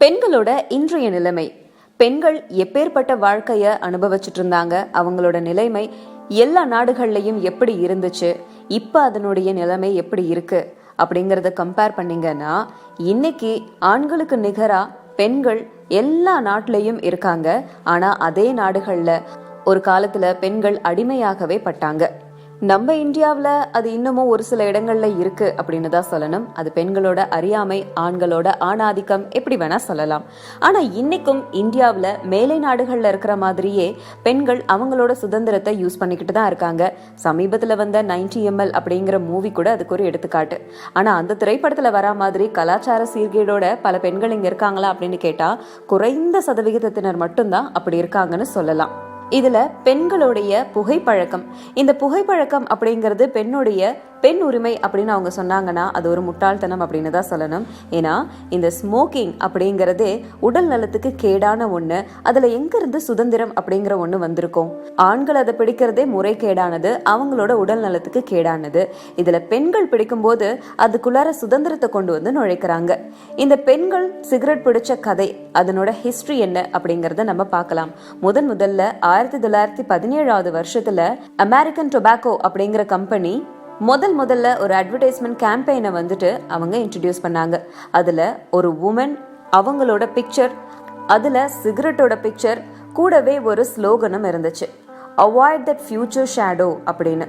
பெண்களோட இன்றைய நிலைமை. பெண்கள் எப்பேற்பட்ட வாழ்க்கைய அனுபவிச்சுட்டு இருந்தாங்க, அவங்களோட நிலைமை எல்லா நாடுகள்லயும் எப்படி இருந்துச்சு, இப்ப அதனுடைய நிலைமை எப்படி இருக்கு அப்படிங்கறத கம்பேர் பண்ணீங்கன்னா, இன்னைக்கு ஆண்களுக்கு நிகரா பெண்கள் எல்லா நாட்டிலையும் இருக்காங்க. ஆனா அதே நாடுகள்ல ஒரு காலத்துல பெண்கள் அடிமையாகவே பட்டாங்க. நம்ம இந்தியாவில் அது இன்னமும் ஒரு சில இடங்கள்ல இருக்கு அப்படின்னு தான் சொல்லணும். அது பெண்களோட அறியாமை, ஆண்களோட ஆணாதிக்கம், எப்படி வேணா சொல்லலாம். ஆனா இன்னைக்கும் இந்தியாவில் மேலை நாடுகள்ல இருக்கிற மாதிரியே பெண்கள் அவங்களோட சுதந்திரத்தை யூஸ் பண்ணிக்கிட்டு தான் இருக்காங்க. சமீபத்தில் வந்த 90ml அப்படிங்கிற மூவி கூட அதுக்கு ஒரு எடுத்துக்காட்டு. ஆனா அந்த திரைப்படத்துல வரா மாதிரி கலாச்சார சீர்கேடோட பல பெண்கள் இங்க இருக்காங்களா அப்படின்னு கேட்டா குறைந்த சதவிகிதத்தினர் மட்டும்தான் அப்படி இருக்காங்கன்னு சொல்லலாம். இதுல பெண்களுடைய புகைப்பழக்கம், இந்த புகைப்பழக்கம் அப்படிங்கிறது பெண் உரிமை அப்படின்னு அவங்க சொன்னாங்கன்னா அது ஒரு முட்டாள்தனம் அப்படின்னு தான் சொல்லணும். ஏன்னா இந்த ஸ்மோக்கிங் அப்படிங்கிறதே உடல் நலத்துக்கு கேடான ஒண்ணு. அதுல எங்க இருந்து சுதந்திரம் அப்படிங்கிற ஒண்ணு வந்திருக்கும்? ஆண்கள் அதை பிடிக்கிறதே முறைகேடானது, அவங்களோட உடல் நலத்துக்கு கேடானது. இதுல பெண்கள் பிடிக்கும் போது அதுக்குள்ளார சுதந்திரத்தை கொண்டு வந்து நுழைக்கிறாங்க. இந்த பெண்கள் சிகரெட் பிடிச்ச கதை, அதனோட ஹிஸ்டரி என்ன அப்படிங்கறத நம்ம பார்க்கலாம். முதல்ல 1917 வருஷத்துல அமெரிக்கன் டொபாக்கோ அப்படிங்கிற கம்பெனி முதல்ல ஒரு அட்வர்டைஸ்மெண்ட் கேம்பெயினை வந்துட்டு அவங்க இன்ட்ரடியூஸ் பண்ணாங்க. அதுல ஒரு உமன், அவங்களோட பிக்சர், அதுல சிகரெட்டோட பிக்சர், கூடவே ஒரு ஸ்லோகனும் இருந்துச்சு, அவாய்ட் தட் ஃபியூச்சர் ஷேடோ அப்படின்னு.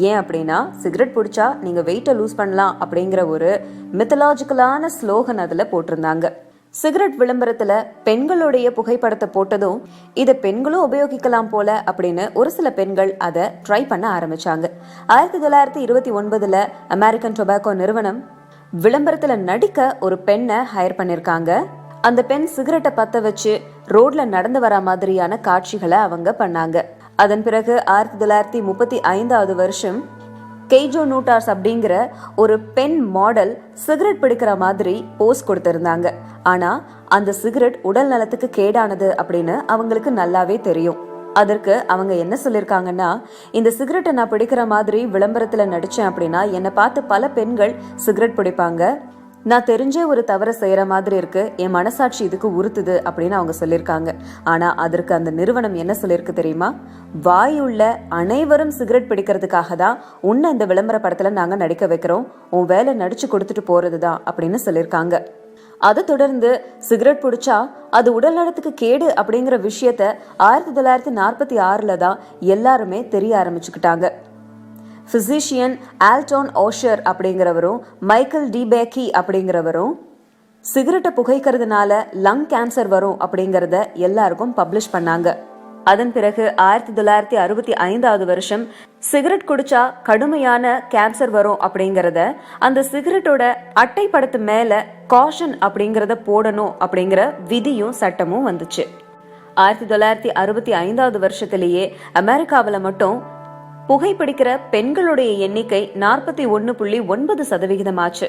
ஏன் அப்படின்னா சிகரெட் பிடிச்சா நீங்க வெயிட்டை லூஸ் பண்ணலாம் அப்படிங்கிற ஒரு மித்தலாஜிக்கலான ஸ்லோகன் அதுல போட்டிருந்தாங்க. சிகரெட் விளம்பரத்துல பெண்களுடைய புகைப்படத்தை போட்டதும் இதை பெண்களும் உபயோகிக்கலாம் போல அப்படின்னு ஒரு சில பெண்கள் அதை ட்ரை பண்ண ஆரம்பிச்சாங்க. 1929 அமெரிக்கன் டொபாக்கோ நிறுவனம் விளம்பரத்துல நடிக்க ஒரு பெண்ணை ஹையர் பண்ணிருக்காங்க. அந்த பெண் சிகரெட்டை பத்த வச்சு ரோட்ல நடந்து வர மாதிரியான காட்சிகளை அவங்க பண்ணாங்க. அதன் பிறகு 1935 வருஷம் கெய்ஜோ நூட்டார்ஸ் அப்படிங்கிற ஒரு பெண் மாடல் சிகரெட் பிடிக்கிற மாதிரி போஸ் கொடுத்திருந்தாங்க. ஆனா அந்த சிகரெட் உடல் நலத்துக்கு கேடானது அப்படின்னு அவங்களுக்கு நல்லாவே தெரியும். அதற்கு அவங்க என்ன சொல்லிருக்காங்கன்னா, இந்த சிகரெட்டை நான் பிடிக்கிற மாதிரி விளம்பரத்துல நடிச்சேன் அப்படின்னா என்னை பார்த்து பல பெண்கள் சிகரெட் பிடிப்பாங்க. நான் தெரிஞ்சே ஒரு தவறை செய்யற மாதிரி இருக்கு, என் மனசாட்சி இதுக்கு உறுத்துது அப்படின்னு அவங்க சொல்லியிருக்காங்க. ஆனா அதற்கு அந்த நிறுவனம் என்ன சொல்லியிருக்கு தெரியுமா? வாயுள்ள அனைவரும் சிகரெட் பிடிக்கிறதுக்காக தான் உன்னை இந்த விளம்பர படத்துல நாங்க நடிக்க வைக்கிறோம், உன் வேலை நடிச்சு கொடுத்துட்டு போறதுதான் அப்படின்னு சொல்லியிருக்காங்க. அதை தொடர்ந்து சிகரெட் பிடிச்சா அது உடல் நலத்துக்கு கேடு அப்படிங்கிற விஷயத்த 1946 தான் எல்லாருமே தெரிய ஆரம்பிச்சுக்கிட்டாங்க. பிசிஷியன் ஆல்டோன் ஓஷர் அப்படிங்கிறவரும் மைக்கேல் டி பேக்கி அப்படிங்கிறவரும் சிகரெட்டை புகைக்கிறதுனால லங் கேன்சர் வரும் அப்படிங்கறத எல்லாருக்கும் பப்ளிஷ் பண்ணாங்க. அதன் பிறகு 1965 வருஷம் சிகரெட் குடிச்சா கடுமையான கேன்சர் வரும் அப்படிங்கறத அந்த சிகரெட்டோட அட்டை படத்து மேல காஷன் அப்படிங்கறத போடணும் அப்படிங்கிற விதியும் சட்டமும் வந்துச்சு. 1965 வருஷத்திலேயே அமெரிக்காவில மட்டும் புகைப்பிடிக்கிற பெண்களுடைய எண்ணிக்கை 41.9% ஆச்சு.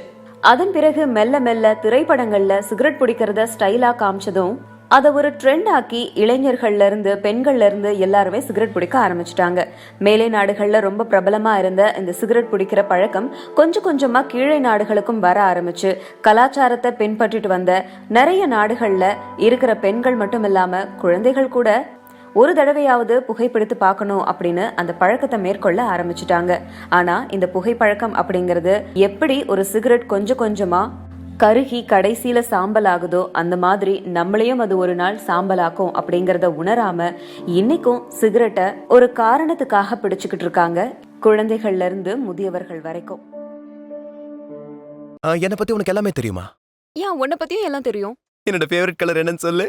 அதன் பிறகு மெல்ல திரைப்படங்கள்ல சிகரெட் பிடிக்கிறத ஸ்டைலா காமிச்சதும் அதை ஒரு ட்ரெண்ட் ஆக்கி இளைஞர்கள்ல இருந்து பெண்கள்ல இருந்து எல்லாருமே சிகரெட் பிடிக்க ஆரம்பிச்சிட்டாங்க. மேலை நாடுகள்ல ரொம்ப பிரபலமா இருந்த இந்த சிகரெட் பிடிக்கிற பழக்கம் கொஞ்சமா கீழே நாடுகளுக்கும் வர ஆரம்பிச்சு கலாச்சாரத்தை பின்பற்றிட்டு வந்த நிறைய நாடுகள்ல இருக்கிற பெண்கள் மட்டும் இல்லாம குழந்தைகள் கூட ஒரு தடவையாவது புகைப்பிடித்து பார்க்கணும் அப்படின்னு அந்த பழக்கத்தை மேற்கொள்ள ஆரம்பிச்சுட்டாங்க. ஆனா இந்த புகைப்பழக்கம் அப்படிங்கிறது எப்படி ஒரு சிகரெட் கொஞ்சமா கருகி கடைசியில சாம்பல் ஆகுதோ அந்த மாதிரி நம்மளையும் அது ஒரு நாள் சாம்பலாக்கும் அப்படிங்கறத உணராம இன்னைக்கும் சிகரெட்டை ஒரு காரணத்துக்காக பிடிச்சுக்கிட்டு இருக்காங்க, குழந்தைகள்ல இருந்து முதியவர்கள் வரைக்கும். என்ன பத்தி உனக்கு எல்லாமே தெரியுமா? ஏன் உன்னை பத்தியும் எல்லாம் தெரியும். என்னோட ஃபேவரட் கலர் என்னன்னு சொல்லு.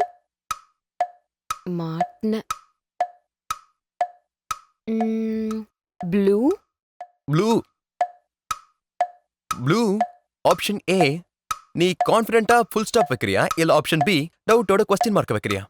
மாட்ன blue. Blue blue option A. நீ கான்ஃபிடென்ட்டா ஃபுல் ஸ்டாப் வைக்கிறியா இல்ல ஆப்ஷன் பி டவுட்டோட क्वेश्चन மார்க் வைக்கிறியா?